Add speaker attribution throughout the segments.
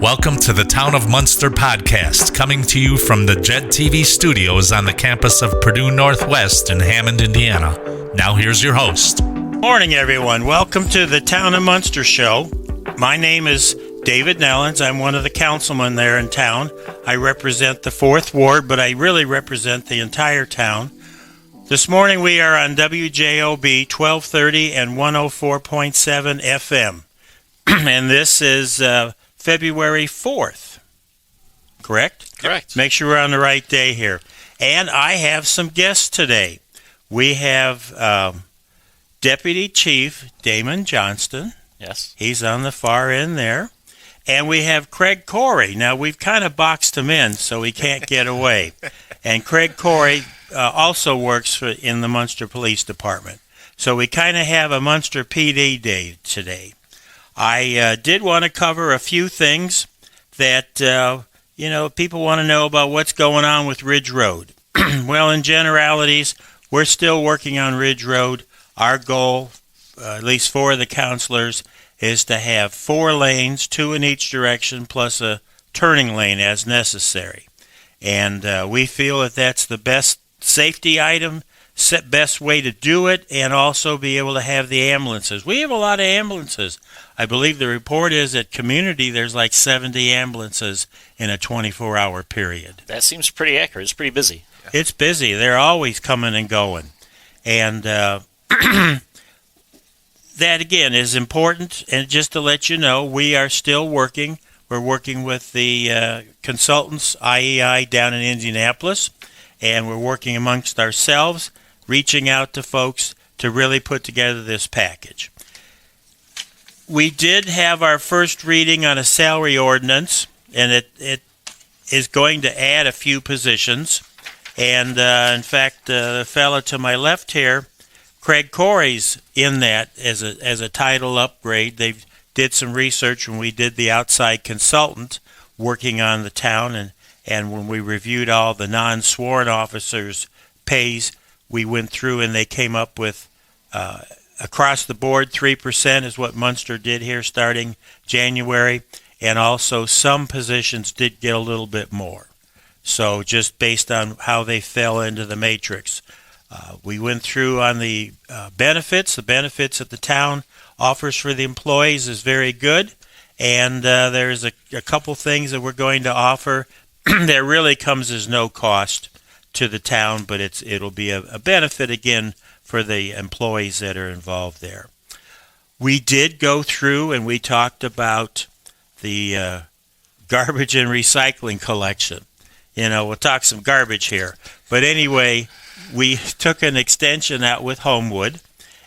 Speaker 1: Welcome to the Town of Munster podcast, coming to you from the JED TV studios on the campus of Purdue Northwest in Hammond, Indiana. Now here's your host.
Speaker 2: Morning, everyone. Welcome to the Town of Munster show. My name is David Nellens. I'm one of the councilmen there in town. I represent the 4th Ward, but I really represent the entire town. This morning we are on WJOB 1230 and 104.7 FM. And this is February 4th. Correct?
Speaker 3: Correct.
Speaker 2: Make sure we're on the right day here. And I have some guests today. We have Deputy Chief Damon Johnston.
Speaker 3: Yes.
Speaker 2: He's on the far end there. And we have Craig Corey. Now, we've kind of boxed him in so he can't get away. And Craig Corey also works in the Munster Police Department. So we kind of have a Munster PD day today. I did want to cover a few things that, people want to know about what's going on with Ridge Road. Well, in generalities, we're still working on Ridge Road. Our goal, at least for the counselors, is to have 4 lanes, 2 in each direction, plus a turning lane as necessary. And we feel that that's the best safety item, best way to do it, and also be able to have the ambulances. We have a lot of ambulances. I believe the report is at Community there's like 70 ambulances in a 24-hour period.
Speaker 3: That seems pretty accurate. It's pretty busy.
Speaker 2: It's busy. They're always coming and going. And that, again, is important. And just to let you know, we are still working. We're working with the consultants, IEI, down in Indianapolis. And we're working amongst ourselves, reaching out to folks to really put together this package. We did have our first reading on a salary ordinance, and it is going to add a few positions. And, in fact, the fellow to my left here, Craig Corey's in that as a title upgrade. They did some research when we did the outside consultant working on the town, and when we reviewed all the non-sworn officers' pays, we went through and they came up with across the board 3% is what Munster did here starting January, and also some positions did get a little bit more. So just based on how they fell into the matrix. We went through on the benefits. The benefits that the town offers for the employees is very good, and there's a couple things that we're going to offer that really comes as no cost to the town, but it'll be a benefit again for the employees that are involved there. We did go through and we talked about the garbage and recycling collection. We'll talk some garbage here. But anyway, we took an extension out with Homewood,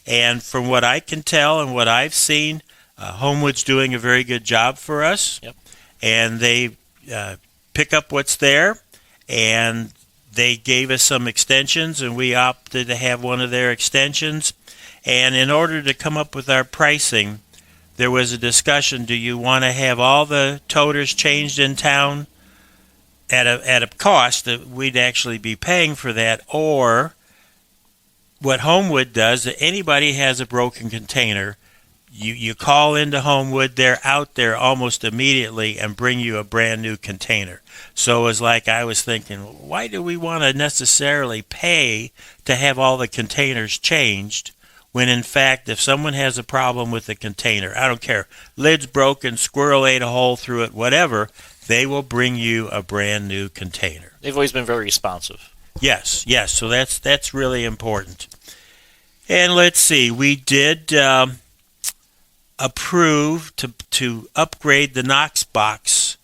Speaker 2: and from what I can tell and what I've seen, Homewood's doing a very good job for us.
Speaker 3: Yep.
Speaker 2: And they pick up what's there, and they gave us some extensions, and we opted to have one of their extensions. And in order to come up with our pricing, there was a discussion, do you want to have all the toters changed in town at a cost that we'd actually be paying for that, or what Homewood does, that anybody has a broken container, you call into Homewood, they're out there almost immediately and bring you a brand new container. So it was like I was thinking, why do we want to necessarily pay to have all the containers changed when in fact if someone has a problem with the container, I don't care, lid's broken, squirrel ate a hole through it, whatever, they will bring you a brand new container.
Speaker 3: They've always been very responsive.
Speaker 2: Yes, so that's really important. And let's see, we did approve to upgrade the Knox box.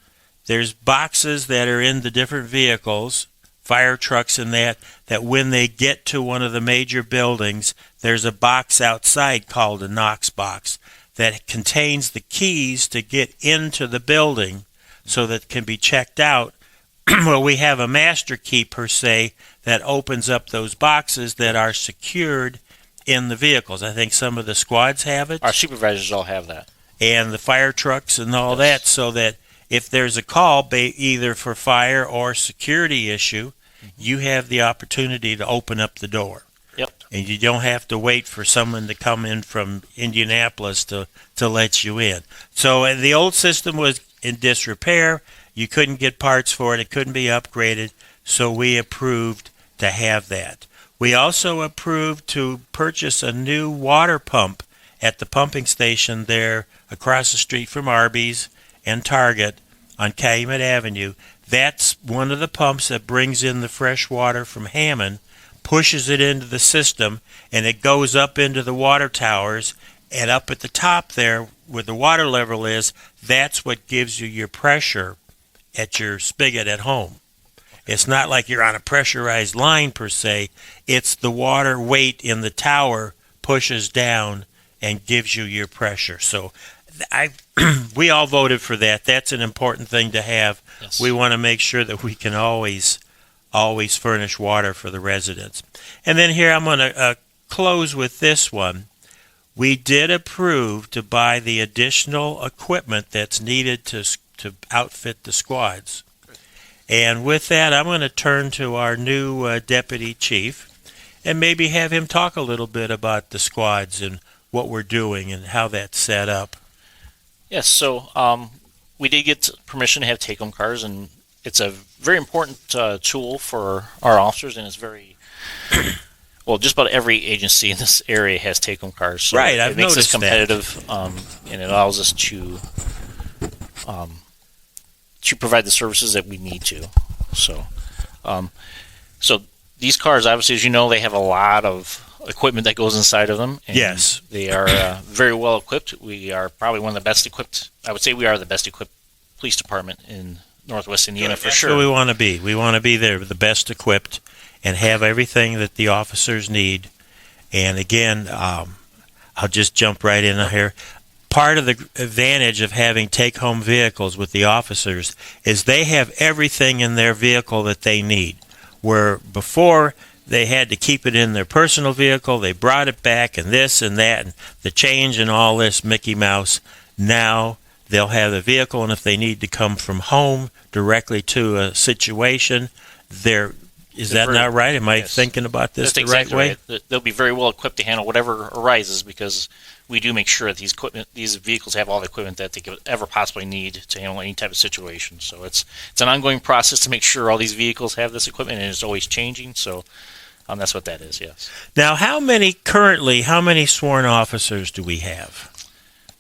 Speaker 2: There's boxes that are in the different vehicles, fire trucks and that when they get to one of the major buildings, there's a box outside called a Knox box that contains the keys to get into the building so that it can be checked out. Well, we have a master key per se that opens up those boxes that are secured in the vehicles. I think some of the squads have it.
Speaker 3: Our supervisors all have that.
Speaker 2: And the fire trucks and all that, so that if there's a call, either for fire or security issue, you have the opportunity to open up the door.
Speaker 3: Yep.
Speaker 2: And you don't have to wait for someone to come in from Indianapolis to let you in. So the old system in disrepair. You couldn't get parts for it. It couldn't be upgraded. So we approved to have that. We also approved to purchase a new water pump at the pumping station there across the street from Arby's and Target on Calumet Avenue. That's one of the pumps that brings in the fresh water from Hammond, pushes it into the system, and it goes up into the water towers, and up at the top there where the water level is, that's what gives you your pressure at your spigot at home. It's not like you're on a pressurized line per se. It's the water weight in the tower pushes down and gives you your pressure. So we all voted for that. That's an important thing to have.
Speaker 3: Yes.
Speaker 2: We want to make sure that we can always furnish water for the residents. And then here I'm going to close with this one. We did approve to buy the additional equipment that's needed to outfit the squads. And with that, I'm going to turn to our new deputy chief and maybe have him talk a little bit about the squads and what we're doing and how that's set up.
Speaker 3: Yes, so we did get permission to have take-home cars, and it's a very important tool for our officers, and it's very well. Just about every agency in this area has take-home cars, so
Speaker 2: right?
Speaker 3: It makes us competitive, and it allows us to provide the services that we need to. So, so these cars, obviously, as you know, they have a lot of equipment that goes inside of them. And
Speaker 2: yes.
Speaker 3: They are very well equipped. We are probably one of the best equipped. I would say we are the best equipped police department in Northwest Indiana for sure.
Speaker 2: That's what we want to be. We want to be there, the best equipped, and have everything that the officers need. And again, I'll just jump right in here. Part of the advantage of having take-home vehicles with the officers is they have everything in their vehicle that they need. Where before they had to keep it in their personal vehicle, they brought it back and this and that, and the change and all this Mickey Mouse. Now they'll have the vehicle, and if they need to come from home directly to a situation, is that not right? Am I thinking about this the right way?
Speaker 3: Right. They'll be very well equipped to handle whatever arises, because we do make sure that these vehicles have all the equipment that they could ever possibly need to handle any type of situation. So it's an ongoing process to make sure all these vehicles have this equipment, and it's always changing. So that's what that is, yes.
Speaker 2: Now, how many sworn officers do we have?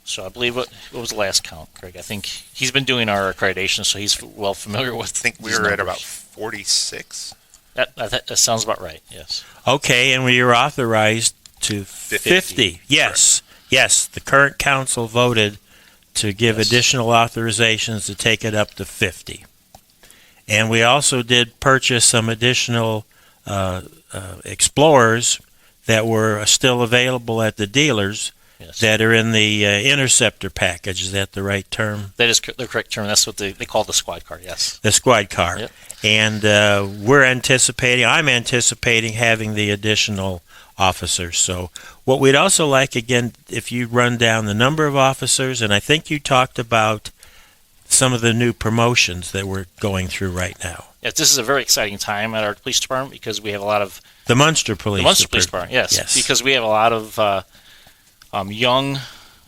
Speaker 3: So I believe, what was the last count, Craig? I think he's been doing our accreditation, so he's well familiar with.
Speaker 4: I think we were at about 46.
Speaker 3: That sounds about right, yes.
Speaker 2: Okay, and we were authorized to 50. Yes.
Speaker 4: Correct.
Speaker 2: Yes, the current council voted to give additional authorizations to take it up to 50. And we also did purchase some additional Explorers that were still available at the dealers that are in the Interceptor package. Is that the right term?
Speaker 3: That is the correct term. That's what they call the squad car, yes.
Speaker 2: The squad car.
Speaker 3: Yep.
Speaker 2: And I'm anticipating having the additional officers. So what we'd also like, again, if you run down the number of officers, and I think you talked about some of the new promotions that we're going through right now.
Speaker 3: Yes, this is a very exciting time at our police department, because we have a lot of...
Speaker 2: The Munster Police.
Speaker 3: The Munster Police Department, yes. Because we have a lot of young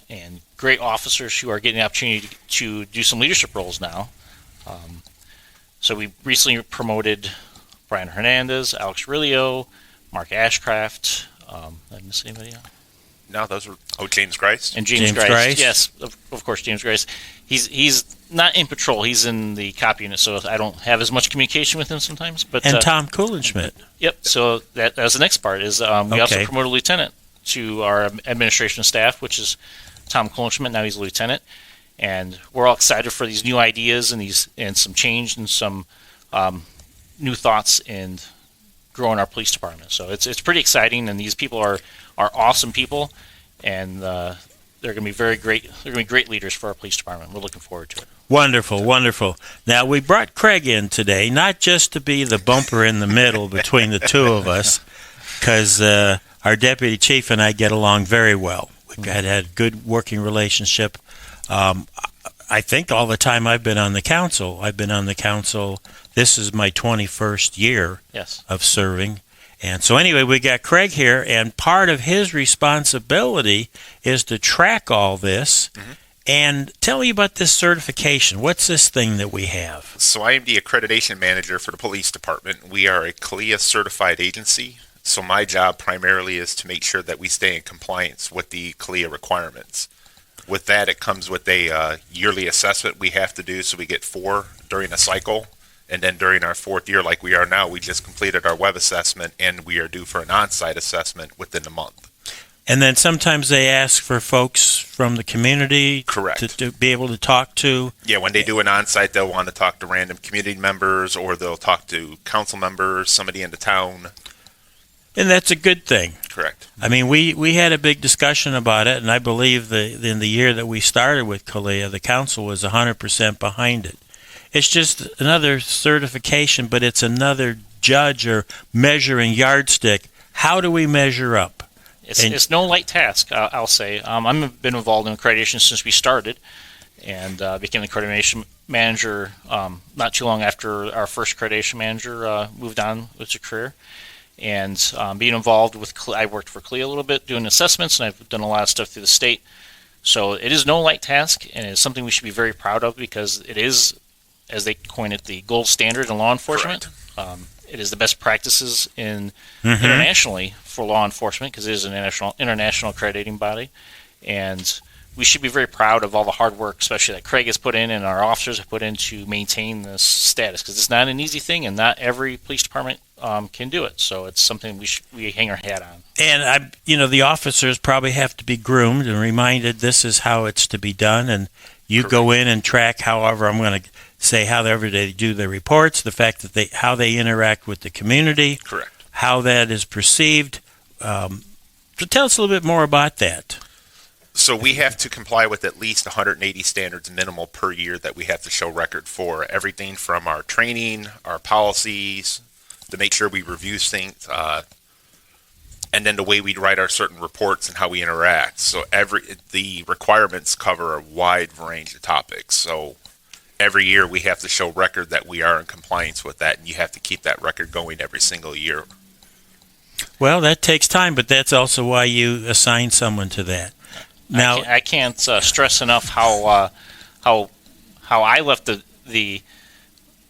Speaker 3: and great officers who are getting the opportunity to do some leadership roles now. So we recently promoted Brian Hernandez, Alex Rilio, Mark Ashcraft. Did I miss anybody else?
Speaker 4: No, those were James Grice.
Speaker 3: And James Grice. Yes, of course, James Grice. He's not in patrol. He's in the cop unit, so I don't have as much communication with him sometimes. But
Speaker 2: Tom Kuhlenschmidt.
Speaker 3: Yep. So that was the next part. Is we also promoted a lieutenant to our administration staff, which is Tom Kuhlenschmidt. Now he's a lieutenant, and we're all excited for these new ideas and some change and some new thoughts in growing our police department. So it's pretty exciting, and these people are awesome people, and they're going to be very great. They're going to be great leaders for our police department. We're looking forward to it.
Speaker 2: Wonderful, wonderful. Now, we brought Craig in today, not just to be the bumper in the middle between the two of us, because our deputy chief and I get along very well. We've had a good working relationship. I think all the time I've been on the council. This is my 21st year of serving. And so anyway, we got Craig here, and part of his responsibility is to track all this And tell me about this certification. What's this thing that we have?
Speaker 4: So I am the accreditation manager for the police department. We are a CLIA certified agency. So my job primarily is to make sure that we stay in compliance with the CLIA requirements. With that, it comes with a yearly assessment we have to do. So we get 4 during a cycle. And then during our 4th year, like we are now, we just completed our web assessment, and we are due for an on-site assessment within a month.
Speaker 2: And then sometimes they ask for folks from the community.
Speaker 4: Correct.
Speaker 2: To be able to talk to.
Speaker 4: Yeah, when they do an on-site, they'll want to talk to random community members, or they'll talk to council members, somebody in the town.
Speaker 2: And that's a good thing.
Speaker 4: Correct.
Speaker 2: I mean, we had a big discussion about it, and I believe in the year that we started with CALEA, the council was 100% behind it. It's just another certification, but it's another judge or measuring yardstick. How do we measure up?
Speaker 3: It's no light task, I'll say. I've been involved in accreditation since we started, and became the accreditation manager not too long after our first accreditation manager moved on with his career. And being involved with, I worked for CLIA a little bit doing assessments, and I've done a lot of stuff through the state. So it is no light task, and it's something we should be very proud of, because it is, as they coin it, the gold standard in law enforcement. It is the best practices internationally for law enforcement, because it is an international accrediting body, and we should be very proud of all the hard work, especially that Craig has put in and our officers have put in to maintain this status, because it's not an easy thing, and not every police department can do it. So it's something we hang our hat on.
Speaker 2: And the officers probably have to be groomed and reminded this is how it's to be done, and you
Speaker 4: Correct.
Speaker 2: Go in and track however I'm going to say however they do their reports, the fact that how they interact with the community,
Speaker 4: Correct.
Speaker 2: how that is perceived. So tell us a little bit more about that.
Speaker 4: So we have to comply with at least 180 standards minimal per year that we have to show record for. Everything from our training, our policies, to make sure we review things, and then the way we write our certain reports and how we interact. So the requirements cover a wide range of topics. So every year we have to show record that we are in compliance with that, and you have to keep that record going every single year.
Speaker 2: Well, that takes time, but that's also why you assign someone to that. Now,
Speaker 3: I can't stress enough how I left the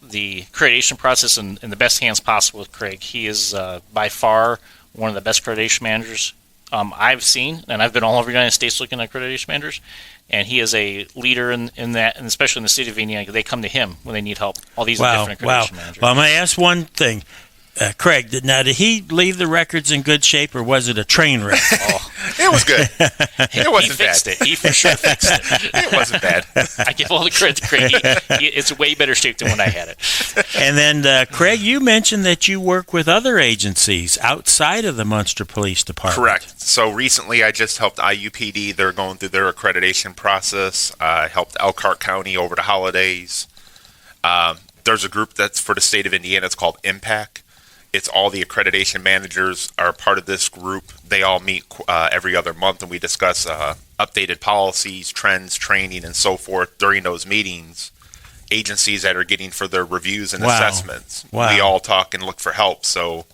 Speaker 3: accreditation process in the best hands possible with Craig. He is by far one of the best accreditation managers I've seen, and I've been all over the United States looking at accreditation managers, and he is a leader in that, and especially in the state of Indiana, they come to him when they need help. All these different accreditation managers.
Speaker 2: Well, I'm going to ask one thing. Craig, did he leave the records in good shape, or was it a train wreck?
Speaker 4: It was good. It wasn't
Speaker 3: he fixed
Speaker 4: bad.
Speaker 3: It. He for sure fixed it.
Speaker 4: It wasn't bad.
Speaker 3: I give all the credit to Craig. It's way better shape than when I had it.
Speaker 2: And then, Craig, you mentioned that you work with other agencies outside of the Munster Police Department.
Speaker 4: Correct. So recently I just helped IUPD. They're going through their accreditation process. I helped Elkhart County over the holidays. There's a group that's for the state of Indiana. It's called IMPACT. It's all the accreditation managers are part of this group. They all meet every other month, and we discuss updated policies, trends, training, and so forth during those meetings. Agencies that are getting for their reviews and assessments.
Speaker 2: Wow.
Speaker 4: We all talk and look for help. So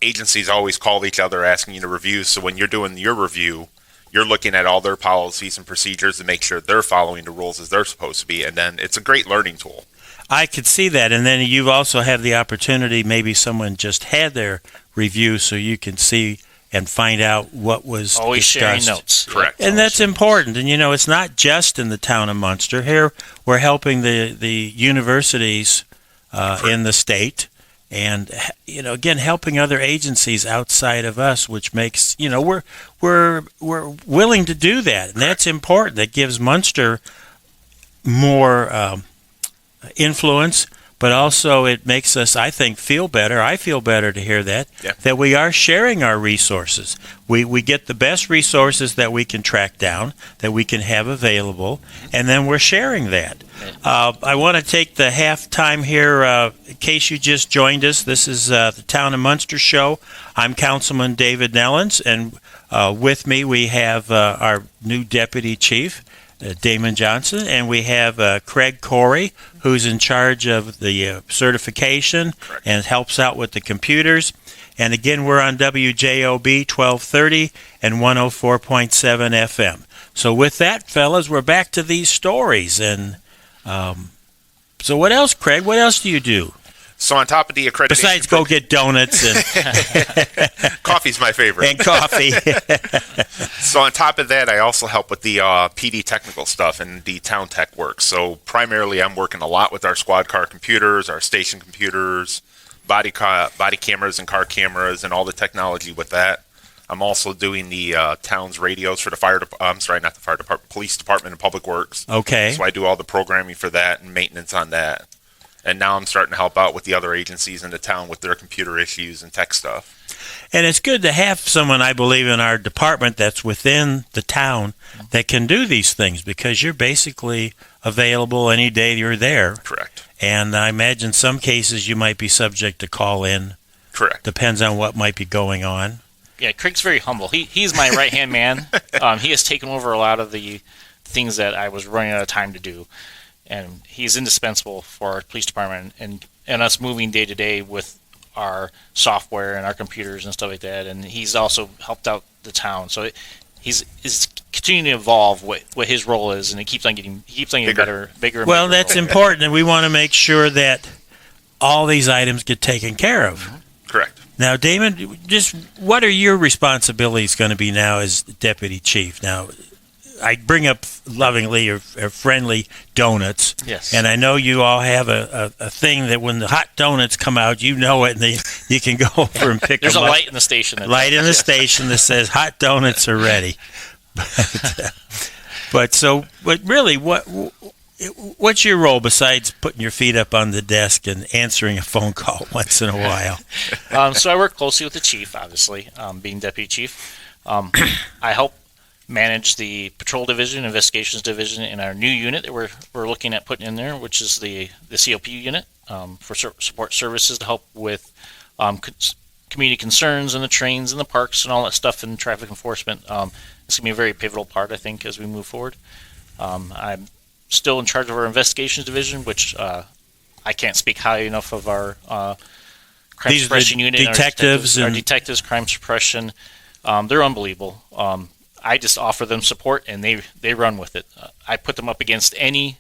Speaker 4: agencies always call each other asking you to review. So when you're doing your review, you're looking at all their policies and procedures to make sure they're following the rules as they're supposed to be. And then it's a great learning tool.
Speaker 2: I could see that, and then you also have the opportunity, maybe someone just had their review, so you can see and find out what was
Speaker 3: always
Speaker 2: discussed.
Speaker 3: sharing notes.
Speaker 4: Correct.
Speaker 2: And that's important. And, it's not just in the town of Munster. Here we're helping the universities in the state, and, again, helping other agencies outside of us, which makes, we're willing to do that, and that's important. That gives Munster more influence, but also it makes us, I think, feel better. I feel better to hear that, that we are sharing our resources. We get the best resources that we can track down, that we can have available, and then we're sharing that. I want to take the halftime here, in case you just joined us. This is the Town of Munster Show. I'm Councilman David Nellens, and with me we have our new Deputy Chief, Damon Johnson, and we have Craig Corey, who's in charge of the certification and helps out with the computers. And again, we're on WJOB 1230 and 104.7 FM. So with that, fellas, we're back to these stories. And so what else, Craig? What else do you do?
Speaker 4: So on top of the accreditation...
Speaker 2: Besides go get donuts and...
Speaker 4: Coffee's my favorite.
Speaker 2: And coffee.
Speaker 4: So on top of that, I also help with the PD technical stuff and the town tech work. So primarily I'm working a lot with our squad car computers, our station computers, body cameras and car cameras, and all the technology with that. I'm also doing the town's radios for the police department and public works.
Speaker 2: Okay.
Speaker 4: So I do all the programming for that and maintenance on that. And now I'm starting to help out with the other agencies in the town with their computer issues and tech stuff.
Speaker 2: And it's good to have someone, I believe, in our department that's within the town that can do these things, because you're basically available any day you're there.
Speaker 4: Correct.
Speaker 2: And I imagine some cases you might be subject to call in.
Speaker 4: Correct.
Speaker 2: Depends on what might be going on.
Speaker 3: Yeah, Craig's very humble. He's my right-hand man. He has taken over a lot of the things that I was running out of time to do. And he's indispensable for our police department and us moving day to day with our software and our computers and stuff like that. And he's also helped out the town. So he's continuing to evolve what his role is, and it keeps on getting better, bigger.
Speaker 2: Well, that's important, and we want to make sure that all these items get taken care of.
Speaker 4: Correct.
Speaker 2: Now, Damon, just what are your responsibilities going to be now as deputy chief? Now, I bring up lovingly or friendly donuts.
Speaker 3: Yes.
Speaker 2: And I know you all have a thing that when the hot donuts come out, you know it, and you can go over and pick them up.
Speaker 3: There's a light in the station.
Speaker 2: Station that says hot donuts are ready. But really, what's your role besides putting your feet up on the desk and answering a phone call once in a while?
Speaker 3: So I work closely with the chief, obviously, being deputy chief. I help manage the patrol division, investigations division, in our new unit that we're looking at putting in there, which is the COP unit for support services to help with community concerns and the trains and the parks and all that stuff and traffic enforcement. It's going to be a very pivotal part, I think, as we move forward. I'm still in charge of our investigations division, which I can't speak highly enough of our crime suppression unit.
Speaker 2: Detectives,
Speaker 3: our detectives, crime suppression. They're unbelievable. I just offer them support, and they run with it. I put them up against any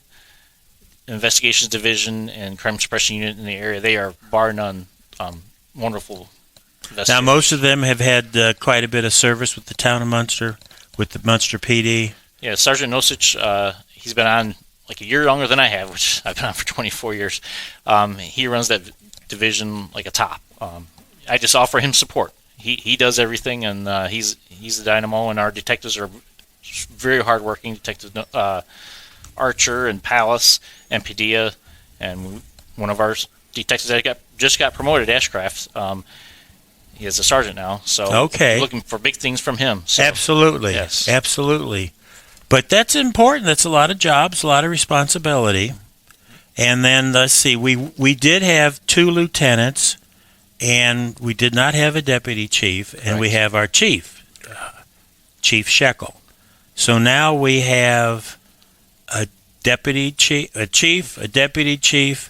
Speaker 3: investigations division and crime suppression unit in the area. They are, bar none, wonderful investigators.
Speaker 2: Now, most of them have had quite a bit of service with the town of Munster, with the Munster PD.
Speaker 3: Yeah, Sergeant Nosich, he's been on like a year longer than I have, which I've been on for 24 years. He runs that division like a top. I just offer him support. He does everything, and he's the dynamo, and our detectives are very hardworking. Detectives Archer and Palace and Padilla, and one of our detectives that just got promoted, Ashcraft. He is a sergeant now, so looking for big things from him. So,
Speaker 2: absolutely,
Speaker 3: yes,
Speaker 2: absolutely. But that's important. That's a lot of jobs, a lot of responsibility. And then let's see, we did have 2 lieutenants. And we did not have a deputy chief, and we have our chief, Chief Shekel. So now we have a deputy chief, a deputy chief,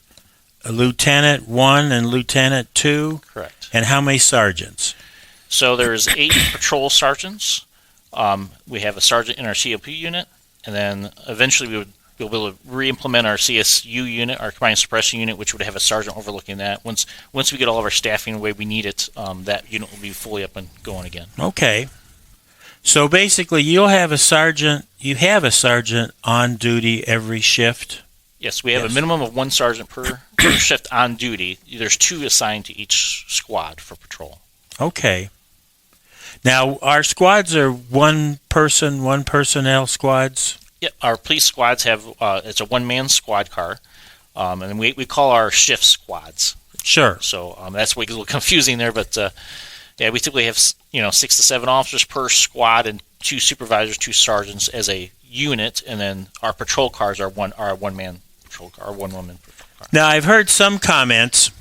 Speaker 2: a lieutenant 1 and lieutenant 2.
Speaker 3: Correct.
Speaker 2: And how many sergeants?
Speaker 3: So there's 8 patrol sergeants. We have a sergeant in our COP unit, and then eventually we'll be able to re-implement our CSU unit, our combined suppression unit, which would have a sergeant overlooking that. Once we get all of our staffing the way we need it, that unit will be fully up and going again. Okay.
Speaker 2: So basically, you have a sergeant on duty every shift?
Speaker 3: Yes, we have a minimum of 1 sergeant per shift on duty. There's 2 assigned to each squad for patrol.
Speaker 2: Okay. Now, our squads are one personnel squads?
Speaker 3: Yep, our police squads have it's a 1-man squad car, and we call our shift squads.
Speaker 2: Sure.
Speaker 3: So that's what gets a little confusing there, but we typically have 6 to 7 officers per squad and 2 supervisors, 2 sergeants as a unit, and then our patrol cars are a 1-man patrol car, or 1-woman patrol car.
Speaker 2: Now I've heard some comments.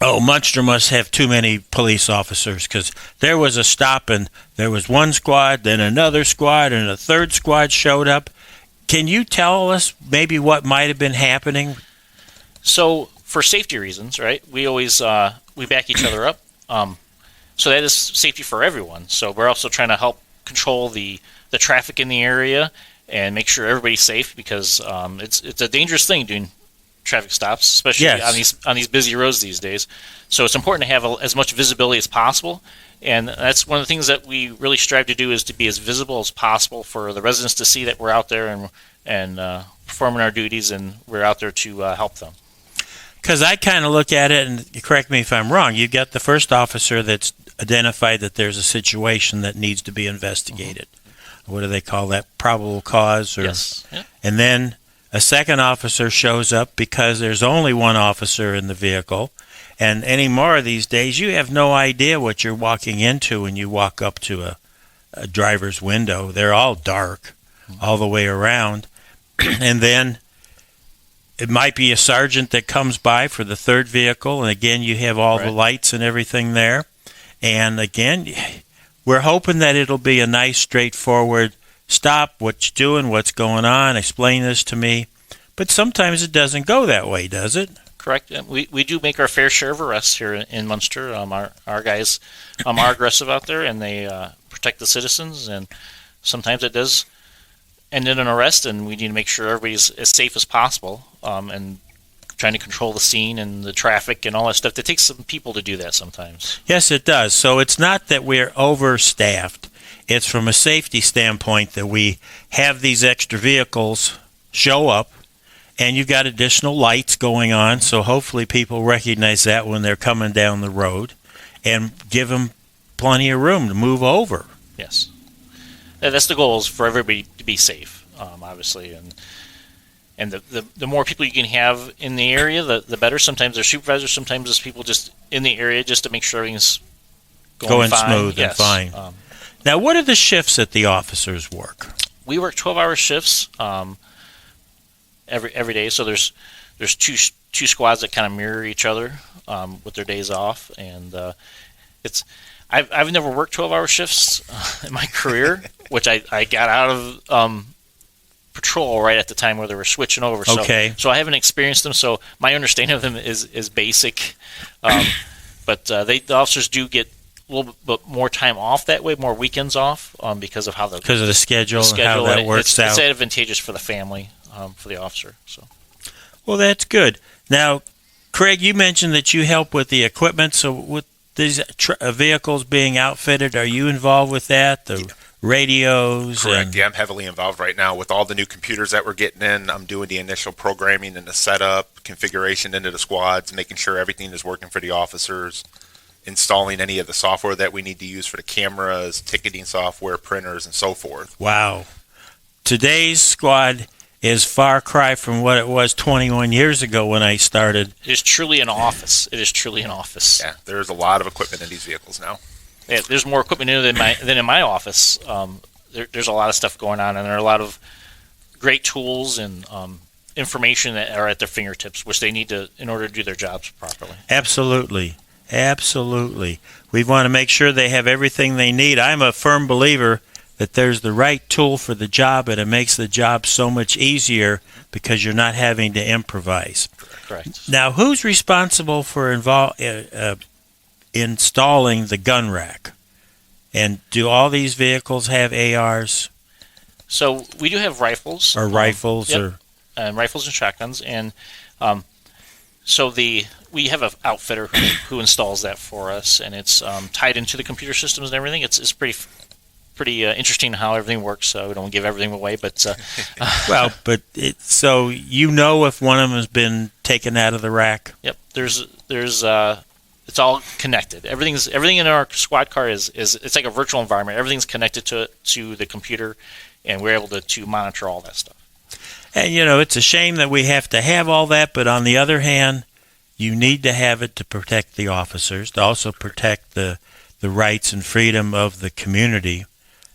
Speaker 2: Oh, Munster must have too many police officers, because there was a stop and there was 1 squad, then another squad, and a 3rd squad showed up. Can you tell us maybe what might have been happening?
Speaker 3: So, for safety reasons, right, we always we back each other up. So that is safety for everyone. So we're also trying to help control the the traffic in the area and make sure everybody's safe, because it's a dangerous thing doing traffic stops, especially on these busy roads these days. So it's important to have as much visibility as possible, and that's one of the things that we really strive to do, is to be as visible as possible for the residents to see that we're out there and performing our duties, and we're out there to help them.
Speaker 2: Because I kind of look at it, and correct me if I'm wrong, you've got the first officer that's identified that there's a situation that needs to be investigated. Mm-hmm. What do they call that? Probable cause?
Speaker 3: Yes. Yeah.
Speaker 2: And then a second officer shows up because there's only one officer in the vehicle. And anymore these days, you have no idea what you're walking into when you walk up to a driver's window. They're all dark all the way around. And then it might be a sergeant that comes by for the third vehicle, and again, you have all the lights and everything there. And again, we're hoping that it'll be a nice, straightforward stop, what you doing, what's going on, explain this to me. But sometimes it doesn't go that way, does it?
Speaker 3: Correct. We do make our fair share of arrests here in Munster. Our guys are aggressive out there, and they protect the citizens, and sometimes it does end in an arrest, and we need to make sure everybody's as safe as possible, and trying to control the scene and the traffic and all that stuff. It takes some people to do that sometimes.
Speaker 2: Yes, it does. So it's not that we're overstaffed. It's from a safety standpoint that we have these extra vehicles show up, and you've got additional lights going on, so hopefully people recognize that when they're coming down the road, and give them plenty of room to move over.
Speaker 3: Yes. That's the goal, is for everybody to be safe, obviously, and the more people you can have in the area, the better. Sometimes there's supervisors, sometimes there's people just in the area just to make sure everything's going fine.
Speaker 2: Smooth and fine. Now, what are the shifts that the officers work?
Speaker 3: We work 12-hour shifts every day. So there's two squads that kind of mirror each other with their days off, and I've never worked 12-hour shifts in my career, which I got out of patrol right at the time where they were switching over. So,
Speaker 2: okay.
Speaker 3: So I haven't experienced them, so my understanding of them is basic. But the officers do get a little bit more time off that way, more weekends off, because of the
Speaker 2: schedule and how that works out.
Speaker 3: It's advantageous for the family, for the officer. So,
Speaker 2: well, that's good. Now, Craig, you mentioned that you help with the equipment. So with these vehicles being outfitted, are you involved with that? The radios?
Speaker 4: Correct. Yeah, I'm heavily involved right now with all the new computers that we're getting in. I'm doing the initial programming and the setup, configuration into the squads, making sure everything is working for the officers, installing any of the software that we need to use for the cameras, ticketing software, printers, and so forth.
Speaker 2: Wow. Today's squad is far cry from what it was 21 years ago when I started.
Speaker 3: It is truly an office.
Speaker 4: Yeah, there's a lot of equipment in these vehicles now.
Speaker 3: Yeah, there's more equipment in it than in my office. There's a lot of stuff going on, and there are a lot of great tools and information that are at their fingertips, which they need to in order to do their jobs properly.
Speaker 2: Absolutely. We want to make sure they have everything they need. I'm a firm believer that there's the right tool for the job, and it makes the job so much easier because you're not having to improvise.
Speaker 3: Correct.
Speaker 2: Now, who's responsible for installing the gun rack? And do all these vehicles have ARs?
Speaker 3: So we do have rifles.
Speaker 2: Or rifles?
Speaker 3: Yep. And rifles and shotguns. And we have an outfitter who installs that for us, and it's tied into the computer systems and everything. It's pretty interesting how everything works. So we don't give everything away, but
Speaker 2: so you know if one of them has been taken out of the rack.
Speaker 3: Yep. There's it's all connected. Everything in our squad car is it's like a virtual environment. Everything's connected to the computer, and we're able to monitor all that stuff.
Speaker 2: And it's a shame that we have to have all that, but on the other hand, you need to have it to protect the officers, to also protect the rights and freedom of the community.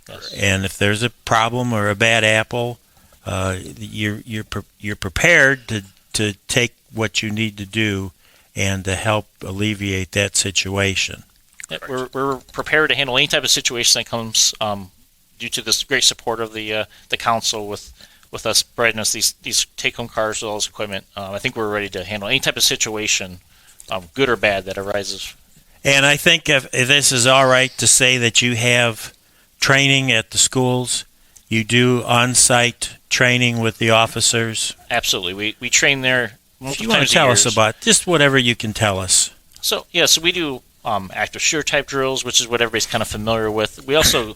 Speaker 3: Yes.
Speaker 2: And if there's a problem or a bad apple, you're prepared to take what you need to do and to help alleviate that situation.
Speaker 3: Yeah, we're prepared to handle any type of situation that comes due to this great support of the council with us providing us these take-home cars with all this equipment. I think we're ready to handle any type of situation, good or bad, that arises.
Speaker 2: And I think if this is all right to say that you have training at the schools You do on-site training with the officers.
Speaker 3: Absolutely. We train there multiple
Speaker 2: You want
Speaker 3: times
Speaker 2: to tell
Speaker 3: a year.
Speaker 2: us about just whatever you can tell us.
Speaker 3: So we do active shooter type drills, which is what everybody's kind of familiar with. We also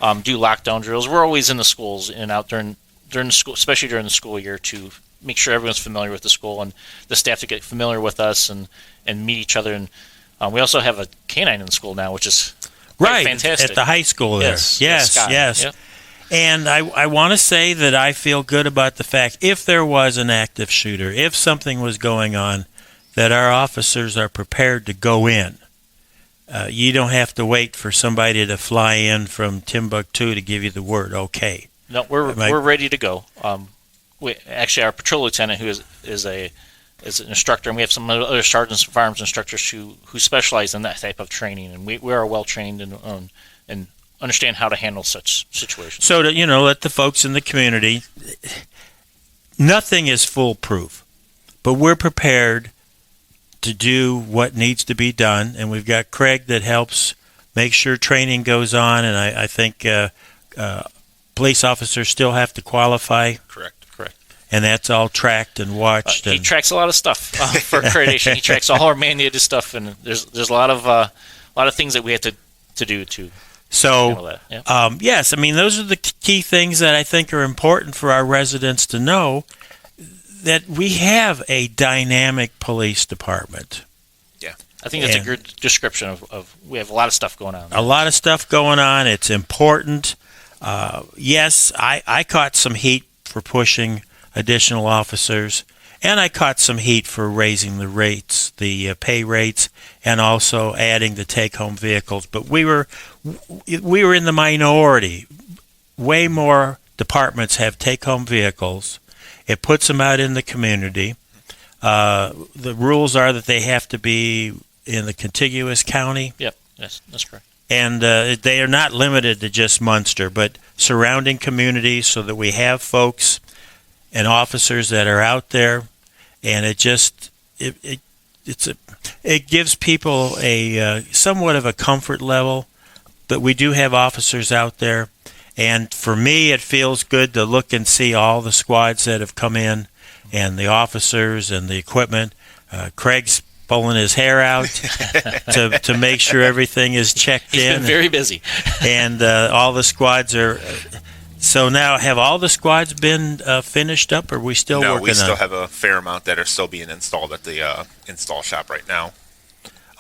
Speaker 3: do lockdown drills. We're always in the schools and out during the school, especially during the school year, to make sure everyone's familiar with the school and the staff to get familiar with us and meet each other. And we also have a canine in the school now, which is
Speaker 2: right
Speaker 3: fantastic
Speaker 2: at the high school there. Yes.
Speaker 3: Yep.
Speaker 2: And I want to say that I feel good about the fact, if there was an active shooter, if something was going on, that our officers are prepared to go in. You don't have to wait for somebody to fly in from Timbuktu to give you the word, okay.
Speaker 3: No, we're ready to go. Actually, our patrol lieutenant, who is an instructor, and we have some other sergeants and firearms instructors who specialize in that type of training, and we are well trained and understand how to handle such situations.
Speaker 2: So to let the folks in the community, nothing is foolproof, but we're prepared to do what needs to be done, and we've got Craig that helps make sure training goes on, and I think police officers still have to qualify.
Speaker 4: Correct.
Speaker 2: And that's all tracked and watched.
Speaker 3: He tracks a lot of stuff for accreditation. He tracks all our mandated stuff, and there's a lot of things that we have to do to handle that. Yeah.
Speaker 2: Yes, I mean, those are the key things that I think are important for our residents to know, that we have a dynamic police department.
Speaker 3: Yeah, I think that's a good description of we have a lot of stuff going on.
Speaker 2: A lot of stuff going on. It's important. Yes, I caught some heat for pushing additional officers, and I caught some heat for raising the rates, the pay rates, and also adding the take-home vehicles. But we were in the minority. Way more departments have take-home vehicles. It puts them out in the community. The rules are that they have to be in the contiguous county.
Speaker 3: Yep, yes, that's correct.
Speaker 2: And they are not limited to just Munster, but surrounding communities, so that we have folks and officers that are out there, and it gives people a somewhat of a comfort level. But we do have officers out there, and for me, it feels good to look and see all the squads that have come in, and the officers and the equipment. Craig's pulling his hair out to make sure everything is checked in.
Speaker 3: He's been very busy,
Speaker 2: and all the squads are. So now, have all the squads been finished up, or are we still working on it?
Speaker 4: No, we still have a fair amount that are still being installed at the install shop right now.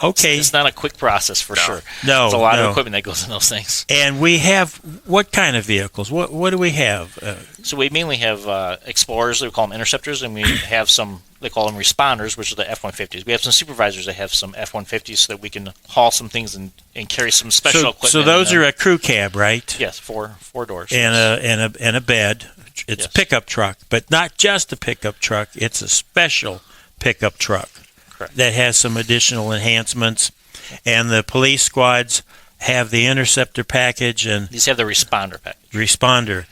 Speaker 2: Okay.
Speaker 3: It's not a quick process for sure.
Speaker 2: No.
Speaker 3: There's a lot of equipment that goes in those things.
Speaker 2: And we have, what kind of vehicles? What do we have?
Speaker 3: So we mainly have Explorers, we call them Interceptors, and we have some, they call them Responders, which are the F-150s. We have some supervisors that have some F-150s so that we can haul some things and carry some special equipment.
Speaker 2: So those are a crew cab, right?
Speaker 3: Yes, four doors.
Speaker 2: And a bed. It's a pickup truck, but not just a pickup truck. It's a special pickup truck.
Speaker 3: Correct. That
Speaker 2: has some additional enhancements. And the police squads have the Interceptor package. And
Speaker 3: these have the Responder package.
Speaker 2: Responder.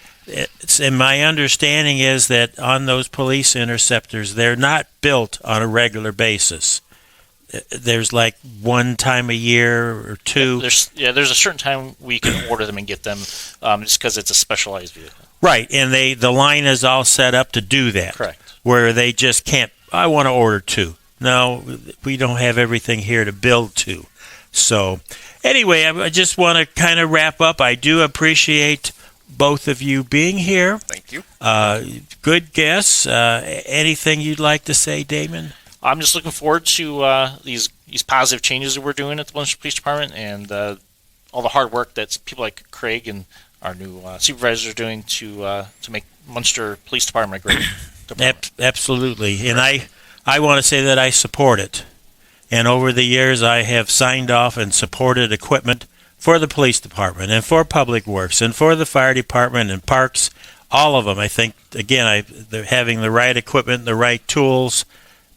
Speaker 2: And my understanding is that on those police Interceptors, they're not built on a regular basis. There's like one time a year or two.
Speaker 3: There's a certain time we can order them and get them, just because it's a specialized vehicle.
Speaker 2: Right, and the line is all set up to do that.
Speaker 3: Correct.
Speaker 2: Where they just can't, I want to order two. No, we don't have everything here to build two. So anyway, I just want to kind of wrap up. I do appreciate both of you being here.
Speaker 4: Thank you.
Speaker 2: Good guests. Anything you'd like to say, Damon?
Speaker 3: I'm just looking forward to these positive changes that we're doing at the Munster Police Department, and all the hard work that people like Craig and our new supervisors are doing to make Munster Police Department a great department.
Speaker 2: Absolutely. And I want to say that I support it. And over the years, I have signed off and supported equipment for the police department and for public works and for the fire department and parks, all of them. I think, again, they're having the right equipment, the right tools,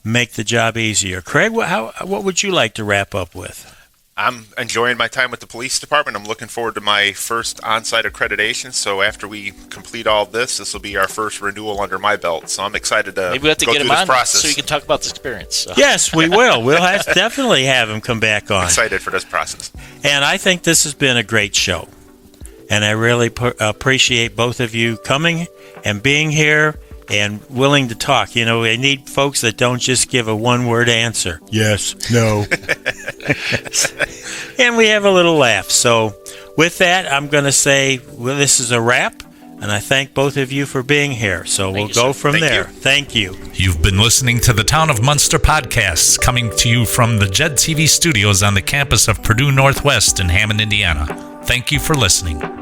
Speaker 2: make the job easier. Craig, what would you like to wrap up with?
Speaker 4: I'm enjoying my time with the police department. I'm looking forward to my first on-site accreditation. So after we complete all this will be our first renewal under my belt. So I'm excited to
Speaker 3: maybe we have to
Speaker 4: go
Speaker 3: get
Speaker 4: through
Speaker 3: him
Speaker 4: this
Speaker 3: on
Speaker 4: process.
Speaker 3: so you can talk about this experience. So.
Speaker 2: Yes, we will. We'll definitely have him come back on.
Speaker 4: I'm excited for this process.
Speaker 2: And I think this has been a great show. and I really appreciate both of you coming and being here and willing to talk. You know, I need folks that don't just give a one-word answer. Yes, no. And we have a little laugh. So with that, I'm going to say, well, this is a wrap, and I thank both of you for being here. So we'll go from there. Thank you.
Speaker 1: You've been listening to the Town of Munster podcasts, coming to you from the JED TV studios on the campus of Purdue Northwest in Hammond, Indiana. Thank you for listening.